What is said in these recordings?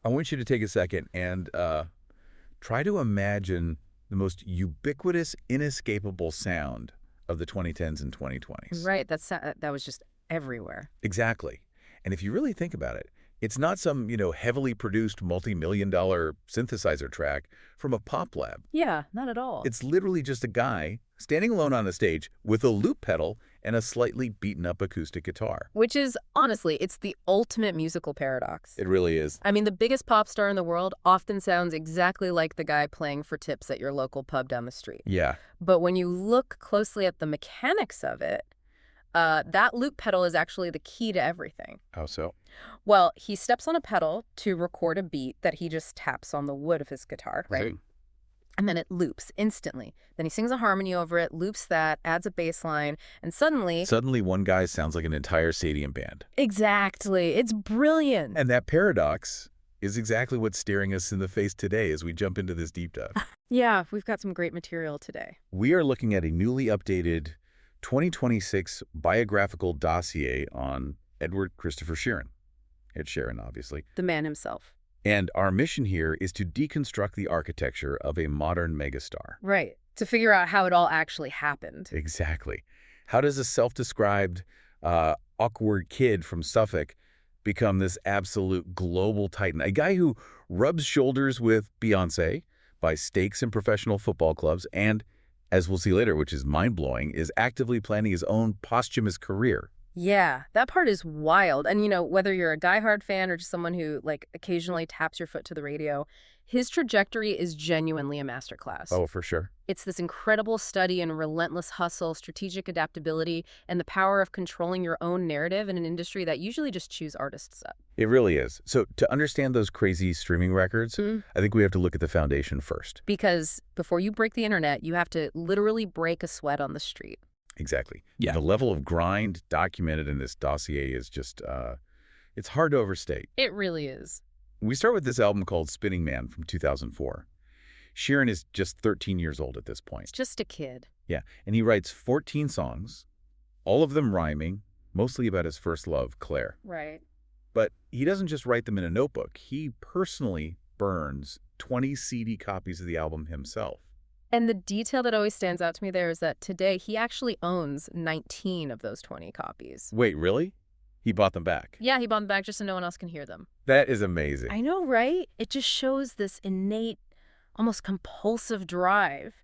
I want you to take a second and try to imagine the most ubiquitous, inescapable sound of the 2010s and 2020s. Right, that was just everywhere. Exactly. And if you really think about it, it's not some, heavily produced multi-million-dollar synthesizer track from a pop lab. Yeah, not at all. It's literally just a guy standing alone on a stage with a loop pedal and a slightly beaten-up acoustic guitar. Which is, honestly, it's the ultimate musical paradox. It really is. I mean, the biggest pop star in the world often sounds exactly like the guy playing for tips at your local pub down the street. Yeah. But when you look closely at the mechanics of it, that loop pedal is actually the key to everything. How so? Well, he steps on a pedal to record a beat that he just taps on the wood of his guitar, right? See? And then it loops instantly. Then he sings a harmony over it, loops that, adds a bass line, and suddenly... Suddenly one guy sounds like an entire stadium band. Exactly. It's brilliant. And that paradox is exactly what's staring us in the face today as we jump into this deep dive. Yeah, we've got some great material today. We are looking at a newly updated 2026 biographical dossier on Edward Christopher Sheeran. Ed Sheeran, obviously. The man himself. And our mission here is to deconstruct the architecture of a modern megastar. Right. To figure out how it all actually happened. Exactly. How does a self-described awkward kid from Suffolk become this absolute global titan? A guy who rubs shoulders with Beyoncé, buys stakes in professional football clubs, and, as we'll see later, which is mind-blowing, is actively planning his own posthumous career. Yeah, that part is wild. And, whether you're a diehard fan or just someone who, occasionally taps your foot to the radio, his trajectory is genuinely a masterclass. Oh, for sure. It's this incredible study in relentless hustle, strategic adaptability, and the power of controlling your own narrative in an industry that usually just chews artists up. It really is. So to understand those crazy streaming records, I think we have to look at the foundation first. Because before you break the internet, you have to literally break a sweat on the street. Exactly. Yeah. The level of grind documented in this dossier is just, it's hard to overstate. It really is. We start with this album called Spinning Man from 2004. Sheeran is just 13 years old at this point. Just a kid. Yeah, and he writes 14 songs, all of them rhyming, mostly about his first love, Claire. Right. But he doesn't just write them in a notebook. He personally burns 20 CD copies of the album himself. And the detail that always stands out to me there is that today he actually owns 19 of those 20 copies. Wait, really? He bought them back? Yeah, he bought them back just so no one else can hear them. That is amazing. I know, right? It just shows this innate, almost compulsive drive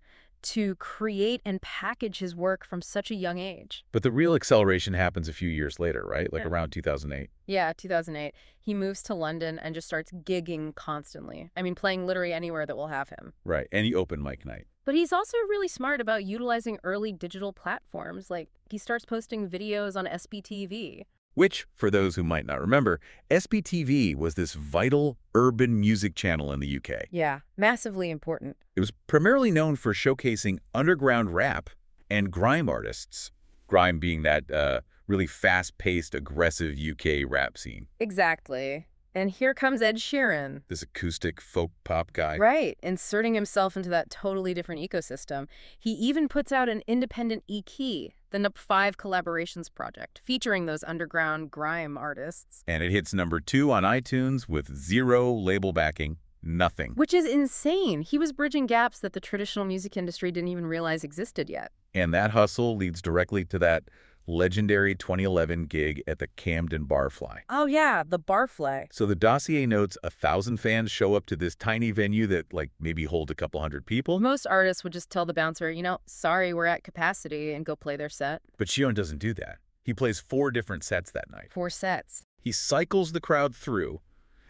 to create and package his work from such a young age. But the real acceleration happens a few years later, right? Like Yeah. around 2008. Yeah, 2008. He moves to London and just starts gigging constantly. I mean, playing literally anywhere that will have him. Right, and he opened mic night. But he's also really smart about utilizing early digital platforms. Like, he starts posting videos on SBTV. Which, for those who might not remember, SBTV was this vital urban music channel in the UK. Yeah, massively important. It was primarily known for showcasing underground rap and grime artists. Grime being that really fast-paced, aggressive UK rap scene. Exactly. And here comes Ed Sheeran. This acoustic folk pop guy. Right, inserting himself into that totally different ecosystem. He even puts out an independent EP, the Nup5 Collaborations Project, featuring those underground grime artists. And it hits #2 on iTunes with 0 label backing, nothing. Which is insane. He was bridging gaps that the traditional music industry didn't even realize existed yet. And that hustle leads directly to that legendary 2011 gig at the Camden Barfly. Oh yeah, the Barfly. So the dossier notes 1,000 fans show up to this tiny venue that maybe hold a couple hundred people. Most artists would just tell the bouncer, sorry, we're at capacity, and go play their set. But Sheeran doesn't do that. He plays 4 different sets that night. 4 sets. He cycles the crowd through,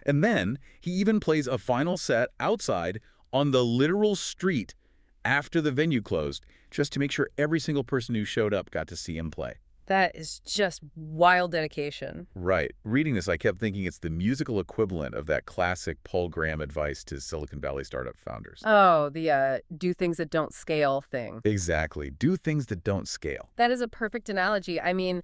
and then he even plays a final set outside on the literal street after the venue closed, just to make sure every single person who showed up got to see him play. That is just wild dedication. Right. Reading this, I kept thinking it's the musical equivalent of that classic Paul Graham advice to Silicon Valley startup founders. Oh, the do things that don't scale thing. Exactly. Do things that don't scale. That is a perfect analogy. I mean,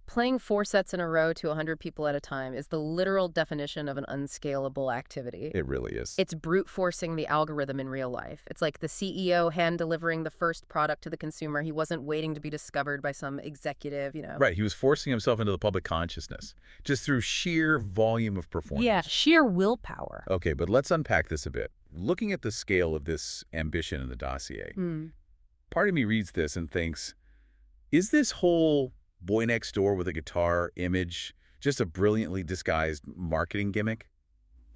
Playing 4 sets in a row to 100 people at a time is the literal definition of an unscalable activity. It really is. It's brute forcing the algorithm in real life. It's like the CEO hand-delivering the first product to the consumer. He wasn't waiting to be discovered by some executive. Right, he was forcing himself into the public consciousness, just through sheer volume of performance. Yeah, sheer willpower. Okay, but let's unpack this a bit. Looking at the scale of this ambition in the dossier, part of me reads this and thinks, is this whole boy next door with a guitar image just a brilliantly disguised marketing gimmick?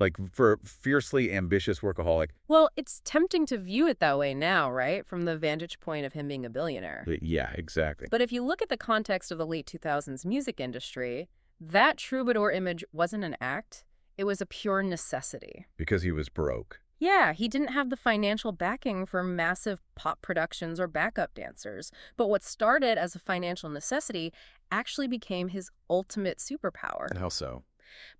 Like, for a fiercely ambitious workaholic? Well, it's tempting to view it that way now, right? From the vantage point of him being a billionaire. Yeah, exactly. But if you look at the context of the late 2000s music industry, that troubadour image wasn't an act. It was a pure necessity. Because he was broke. Yeah, he didn't have the financial backing for massive pop productions or backup dancers. But what started as a financial necessity actually became his ultimate superpower. How so?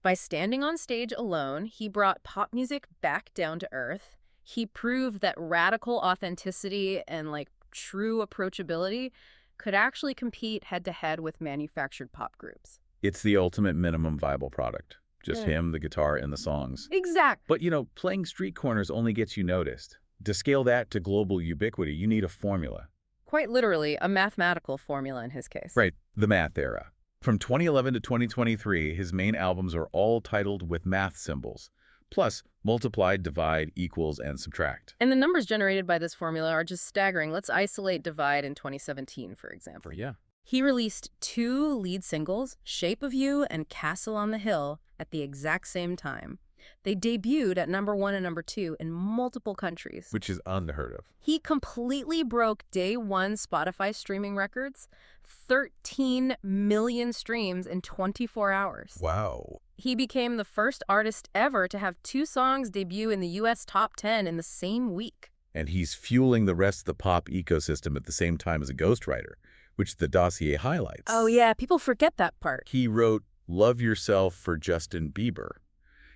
By standing on stage alone, he brought pop music back down to earth. He proved that radical authenticity and true approachability could actually compete head-to-head with manufactured pop groups. It's the ultimate minimum viable product. Just Yeah. him, the guitar, and the songs. Exact. But, playing street corners only gets you noticed. To scale that to global ubiquity, you need a formula. Quite literally, a mathematical formula in his case. Right, the math era. From 2011 to 2023, his main albums are all titled with math symbols, plus multiply, divide, equals, and subtract. And the numbers generated by this formula are just staggering. Let's isolate Divide in 2017, for example. Yeah. He released 2 lead singles, Shape of You and Castle on the Hill, at the exact same time. They debuted at #1 and #2 in multiple countries. Which is unheard of. He completely broke day one Spotify streaming records, 13 million streams in 24 hours. Wow. He became the first artist ever to have 2 songs debut in the U.S. top 10 in the same week. And he's fueling the rest of the pop ecosystem at the same time as a ghostwriter, which the dossier highlights. Oh yeah, people forget that part. He wrote Love Yourself for Justin Bieber.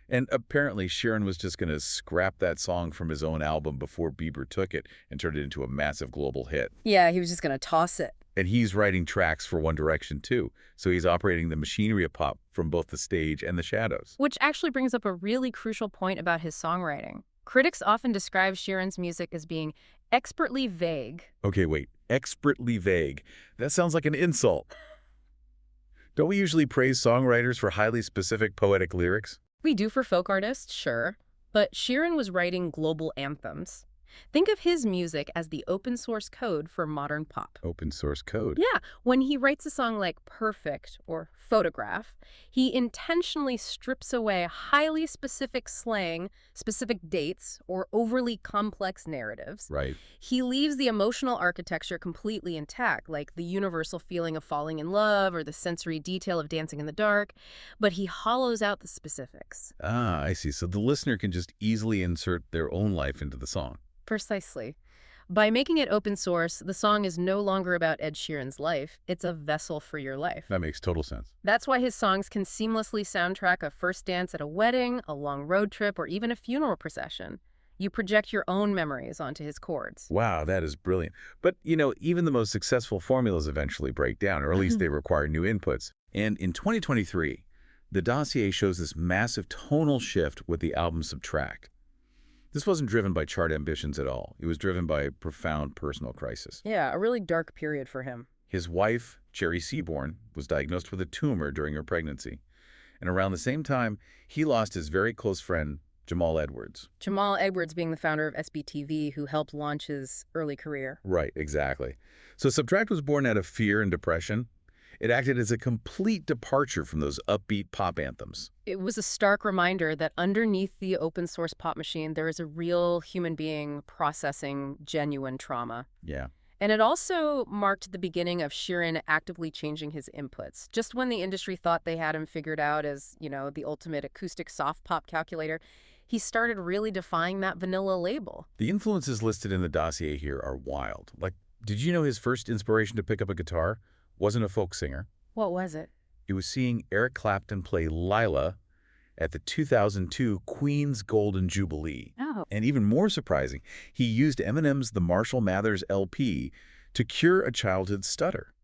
And apparently Sheeran was just going to scrap that song from his own album before Bieber took it and turned it into a massive global hit. Yeah, he was just going to toss it. And he's writing tracks for One Direction, too. So he's operating the machinery of pop from both the stage and the shadows. Which actually brings up a really crucial point about his songwriting. Critics often describe Sheeran's music as being expertly vague. Okay, wait. Expertly vague. That sounds like an insult. Don't we usually praise songwriters for highly specific poetic lyrics? We do for folk artists, sure. But Sheeran was writing global anthems. Think of his music as the open source code for modern pop. Open source code. Yeah, when he writes a song like Perfect or Photograph, he intentionally strips away highly specific slang, specific dates, or overly complex narratives. Right. He leaves the emotional architecture completely intact, like the universal feeling of falling in love or the sensory detail of dancing in the dark, but he hollows out the specifics. Ah, I see. So the listener can just easily insert their own life into the song. Precisely. By making it open source, the song is no longer about Ed Sheeran's life. It's a vessel for your life. That makes total sense. That's why his songs can seamlessly soundtrack a first dance at a wedding, a long road trip, or even a funeral procession. You project your own memories onto his chords. Wow, that is brilliant. But, even the most successful formulas eventually break down, or at least they require new inputs. And in 2023, the dossier shows this massive tonal shift with the album Subtract. This wasn't driven by chart ambitions at all. It was driven by a profound personal crisis. Yeah, a really dark period for him. His wife, Cherry Seaborn, was diagnosed with a tumor during her pregnancy. And around the same time, he lost his very close friend, Jamal Edwards. Jamal Edwards being the founder of SBTV, who helped launch his early career. Right, exactly. So Subtract was born out of fear and depression. It acted as a complete departure from those upbeat pop anthems. It was a stark reminder that underneath the open source pop machine, there is a real human being processing genuine trauma. Yeah. And it also marked the beginning of Sheeran actively changing his inputs. Just when the industry thought they had him figured out as, the ultimate acoustic soft pop calculator, he started really defying that vanilla label. The influences listed in the dossier here are wild. Like, did you know his first inspiration to pick up a guitar wasn't a folk singer? What was it? It was seeing Eric Clapton play Lila at the 2002 Queen's Golden Jubilee. Oh. And even more surprising, he used Eminem's The Marshall Mathers LP to cure a childhood stutter.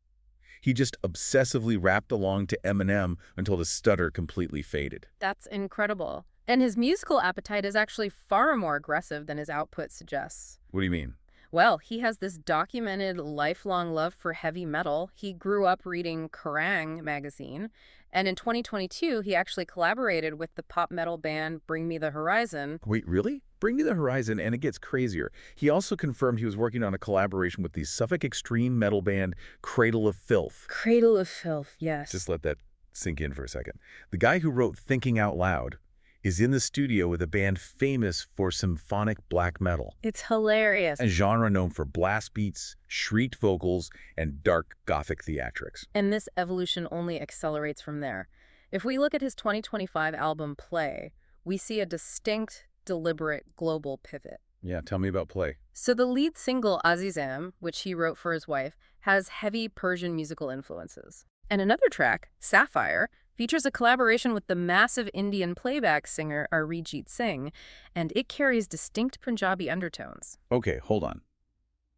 He just obsessively rapped along to Eminem until the stutter completely faded. That's incredible. And his musical appetite is actually far more aggressive than his output suggests. What do you mean? Well, he has this documented lifelong love for heavy metal. He grew up reading Kerrang! Magazine, and in 2022, he actually collaborated with the pop metal band Bring Me the Horizon. Wait, really? Bring Me the Horizon, and it gets crazier. He also confirmed he was working on a collaboration with the Suffolk extreme metal band Cradle of Filth. Cradle of Filth, yes. Just let that sink in for a second. The guy who wrote Thinking Out Loud is in the studio with a band famous for symphonic black metal, It's hilarious. a genre known for blast beats, shrieked vocals, and dark gothic theatrics. And this evolution only accelerates from there. If we look at his 2025 album Play, we see a distinct, deliberate global pivot. Yeah, tell me about Play. So the lead single Azizam, which he wrote for his wife, has heavy Persian musical influences. And another track, Sapphire, features a collaboration with the massive Indian playback singer Arijit Singh, and it carries distinct Punjabi undertones. Okay, hold on.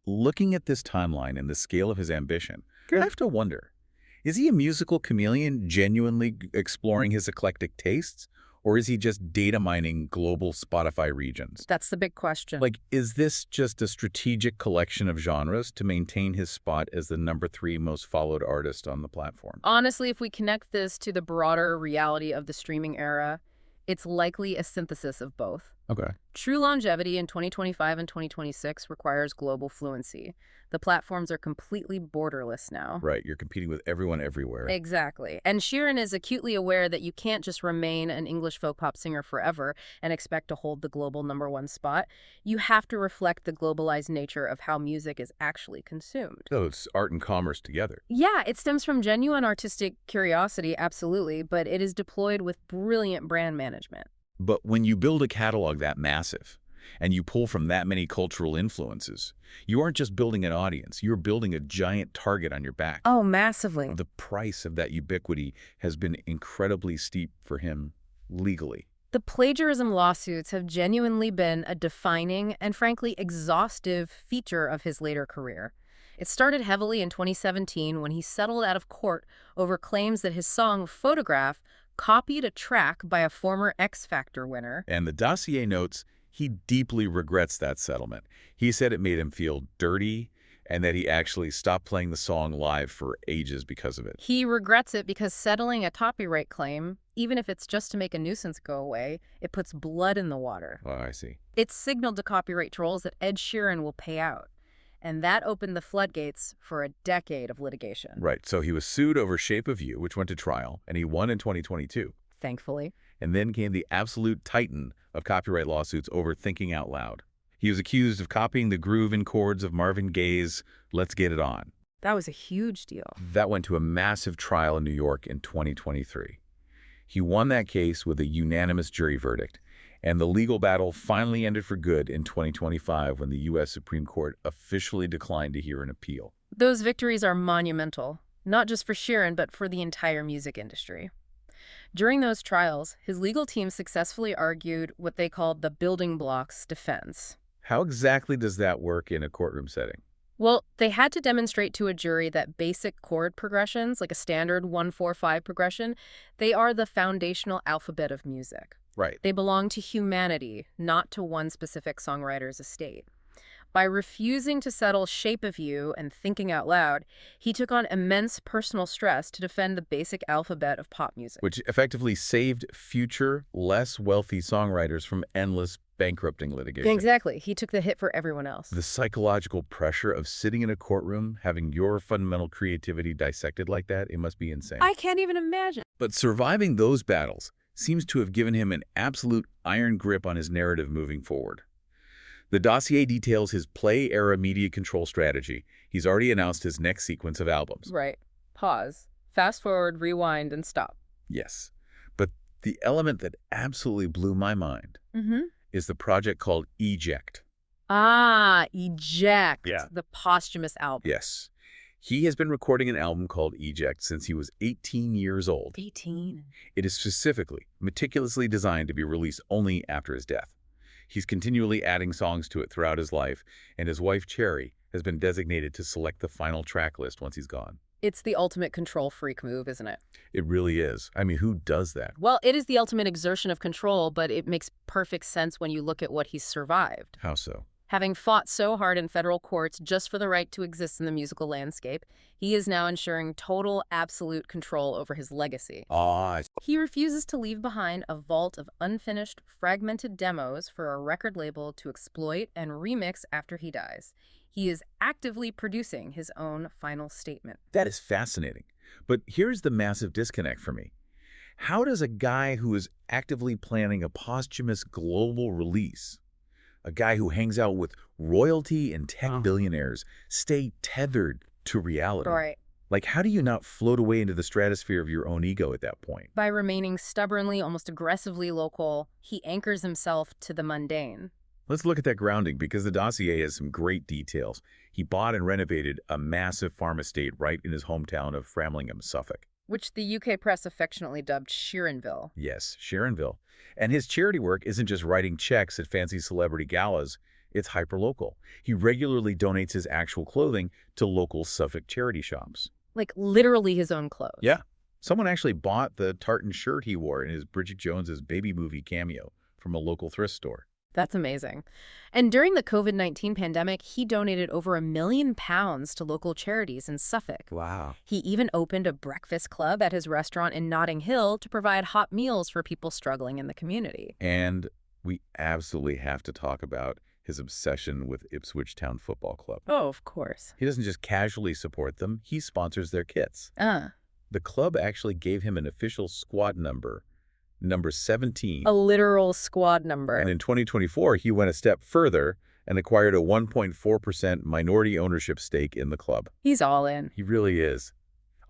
Looking at this timeline and the scale of his ambition, I have to wonder, is he a musical chameleon genuinely exploring his eclectic tastes? Or is he just data mining global Spotify regions? That's the big question. Like, is this just a strategic collection of genres to maintain his spot as the #3 most followed artist on the platform? Honestly, if we connect this to the broader reality of the streaming era, it's likely a synthesis of both. Okay. True longevity in 2025 and 2026 requires global fluency. The platforms are completely borderless now. Right, you're competing with everyone everywhere. Exactly. And Sheeran is acutely aware that you can't just remain an English folk pop singer forever and expect to hold the global #1 spot. You have to reflect the globalized nature of how music is actually consumed. So it's art and commerce together. Yeah, it stems from genuine artistic curiosity, absolutely, but it is deployed with brilliant brand management. But when you build a catalog that massive, and you pull from that many cultural influences, you aren't just building an audience, you're building a giant target on your back. Oh, massively. The price of that ubiquity has been incredibly steep for him legally. The plagiarism lawsuits have genuinely been a defining and frankly exhaustive feature of his later career. It started heavily in 2017 when he settled out of court over claims that his song Photograph copied a track by a former X Factor winner. And the dossier notes he deeply regrets that settlement. He said it made him feel dirty and that he actually stopped playing the song live for ages because of it. He regrets it because settling a copyright claim, even if it's just to make a nuisance go away, it puts blood in the water. Oh, I see. It's signaled to copyright trolls that Ed Sheeran will pay out. And that opened the floodgates for a decade of litigation. Right, so he was sued over Shape of You, which went to trial, and he won in 2022. Thankfully. And then came the absolute titan of copyright lawsuits over Thinking Out Loud. He was accused of copying the groove and chords of Marvin Gaye's Let's Get It On. That was a huge deal. That went to a massive trial in New York in 2023. He won that case with a unanimous jury verdict, and the legal battle finally ended for good in 2025 when the U.S. Supreme Court officially declined to hear an appeal. Those victories are monumental, not just for Sheeran, but for the entire music industry. During those trials, his legal team successfully argued what they called the building blocks defense. How exactly does that work in a courtroom setting? Well, they had to demonstrate to a jury that basic chord progressions, like a standard 1-4-5 progression, they are the foundational alphabet of music. Right. They belong to humanity, not to one specific songwriter's estate. By refusing to settle Shape of You and Thinking Out Loud, he took on immense personal stress to defend the basic alphabet of pop music. Which effectively saved future, less wealthy songwriters from endless bankrupting litigation. Exactly. He took the hit for everyone else. The psychological pressure of sitting in a courtroom, having your fundamental creativity dissected like that, it must be insane. I can't even imagine. But surviving those battles seems to have given him an absolute iron grip on his narrative moving forward. The dossier details his Play-era media control strategy. He's already announced his next sequence of albums. Right. Pause. Fast forward, rewind, and stop. Yes. But the element that absolutely blew my mind is the project called Eject. Ah, Eject. Yeah. The posthumous album. Yes. He has been recording an album called Eject since he was 18 years old. 18. It is specifically, meticulously designed to be released only after his death. He's continually adding songs to it throughout his life, and his wife, Cherry, has been designated to select the final track list once he's gone. It's the ultimate control freak move, isn't it? It really is. I mean, who does that? Well, it is the ultimate exertion of control, but it makes perfect sense when you look at what he's survived. How so? Having fought so hard in federal courts just for the right to exist in the musical landscape, he is now ensuring total, absolute control over his legacy. Ah, He refuses to leave behind a vault of unfinished, fragmented demos for a record label to exploit and remix after he dies. He is actively producing his own final statement. that is fascinating. But here's the massive disconnect for me. How does a guy who is actively planning a posthumous global release, a guy who hangs out with royalty and tech billionaires, stay tethered to reality? Right. Like, how do you not float away into the stratosphere of your own ego at that point? By remaining stubbornly, almost aggressively local, he anchors himself to the mundane. Let's look at that grounding, because the dossier has some great details. He bought and renovated a massive farm estate right in his hometown of Framlingham, Suffolk. Which the UK press affectionately dubbed Sheeranville. Yes, Sharonville. And his charity work isn't just writing checks at fancy celebrity galas, it's hyperlocal. He regularly donates his actual clothing to local Suffolk charity shops. Like literally his own clothes. Yeah. Someone actually bought the tartan shirt he wore in his Bridget Jones's baby movie cameo from a local thrift store. That's amazing. And during the COVID-19 pandemic, he donated over £1 million to local charities in Suffolk. Wow. He even opened a breakfast club at his restaurant in Notting Hill to provide hot meals for people struggling in the community. And we absolutely have to talk about his obsession with Ipswich Town Football Club. Oh, of course. He doesn't just casually support them, he sponsors their kits. The club actually gave him an official squad number 17. A literal squad number. And in 2024, he went a step further and acquired a 1.4% minority ownership stake in the club. He's all in. He really is.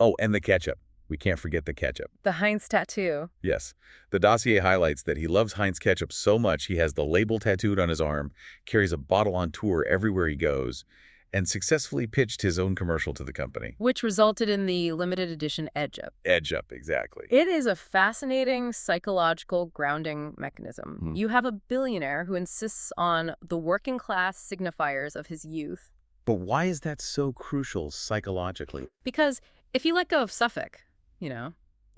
Oh, and the ketchup. We can't forget the ketchup. The Heinz tattoo. Yes. The dossier highlights that he loves Heinz ketchup so much he has the label tattooed on his arm, carries a bottle on tour everywhere he goes, and successfully pitched his own commercial to the company. Which resulted in the limited edition Edge Up. Edge Up, exactly. It is a fascinating psychological grounding mechanism. You have a billionaire who insists on the working class signifiers of his youth. But why is that so crucial psychologically? Because if you let go of Suffolk,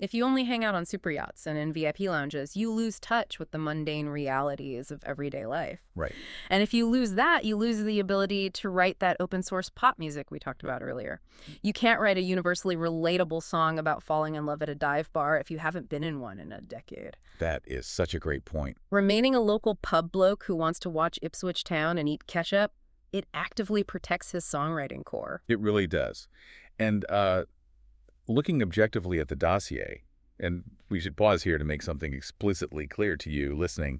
if you only hang out on super yachts and in VIP lounges, you lose touch with the mundane realities of everyday life. Right. And if you lose that, you lose the ability to write that open source pop music we talked about earlier. You can't write a universally relatable song about falling in love at a dive bar if you haven't been in one in a decade. That is such a great point. Remaining a local pub bloke who wants to watch Ipswich Town and eat ketchup, it actively protects his songwriting core. It really does. And looking objectively at the dossier, and we should pause here to make something explicitly clear to you listening,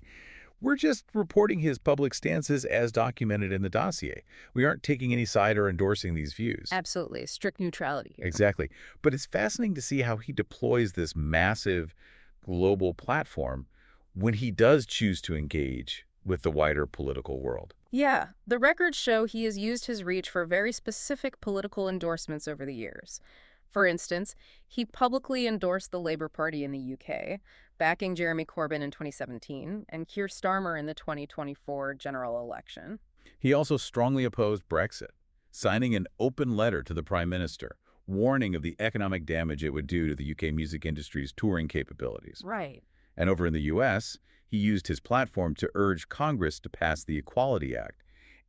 we're just reporting his public stances as documented in the dossier. We aren't taking any side or endorsing these views. Absolutely. Strict neutrality here. Exactly. But it's fascinating to see how he deploys this massive global platform when he does choose to engage with the wider political world. Yeah, the records show he has used his reach for very specific political endorsements over the years. For instance, he publicly endorsed the Labour Party in the UK, backing Jeremy Corbyn in 2017 and Keir Starmer in the 2024 general election. He also strongly opposed Brexit, signing an open letter to the Prime Minister, warning of the economic damage it would do to the UK music industry's touring capabilities. Right. And over in the US, he used his platform to urge Congress to pass the Equality Act,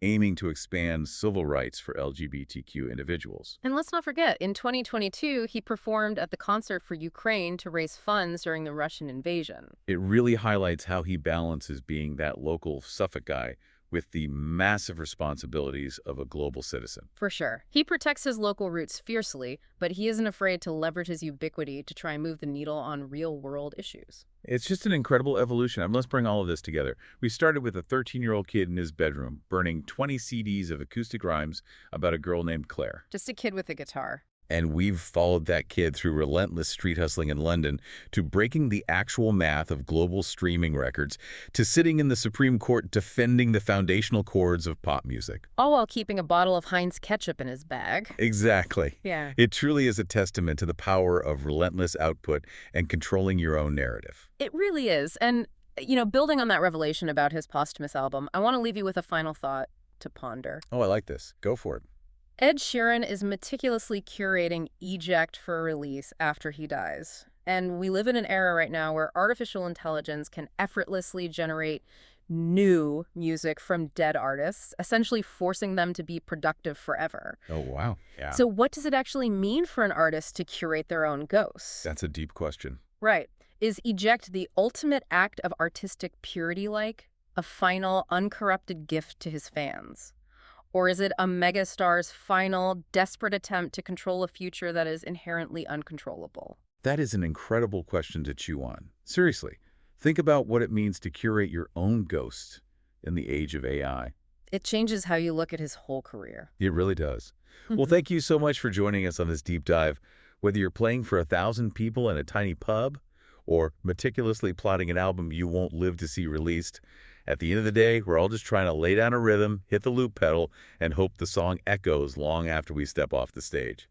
aiming to expand civil rights for LGBTQ individuals. And let's not forget, in 2022, he performed at the Concert for Ukraine to raise funds during the Russian invasion. It really highlights how he balances being that local Suffolk guy with the massive responsibilities of a global citizen. For sure. He protects his local roots fiercely, but he isn't afraid to leverage his ubiquity to try and move the needle on real-world issues. It's just an incredible evolution. Let's bring all of this together. We started with a 13-year-old kid in his bedroom, burning 20 CDs of acoustic rhymes about a girl named Claire. Just a kid with a guitar. And we've followed that kid through relentless street hustling in London, to breaking the actual math of global streaming records, to sitting in the Supreme Court defending the foundational chords of pop music. All while keeping a bottle of Heinz ketchup in his bag. Exactly. Yeah. It truly is a testament to the power of relentless output and controlling your own narrative. It really is. And, building on that revelation about his posthumous album, I want to leave you with a final thought to ponder. Oh, I like this. Go for it. Ed Sheeran is meticulously curating Eject for release after he dies. And we live in an era right now where artificial intelligence can effortlessly generate new music from dead artists, essentially forcing them to be productive forever. Oh, wow. Yeah. So, what does it actually mean for an artist to curate their own ghosts? That's a deep question. Right. Is Eject the ultimate act of artistic purity, like a final, uncorrupted gift to his fans? Or is it a megastar's final, desperate attempt to control a future that is inherently uncontrollable? That is an incredible question to chew on. Seriously, think about what it means to curate your own ghost in the age of AI. It changes how you look at his whole career. It really does. Well, Mhm. thank you so much for joining us on this deep dive. Whether you're playing for 1,000 people in a tiny pub or meticulously plotting an album you won't live to see released, at the end of the day, we're all just trying to lay down a rhythm, hit the loop pedal, and hope the song echoes long after we step off the stage.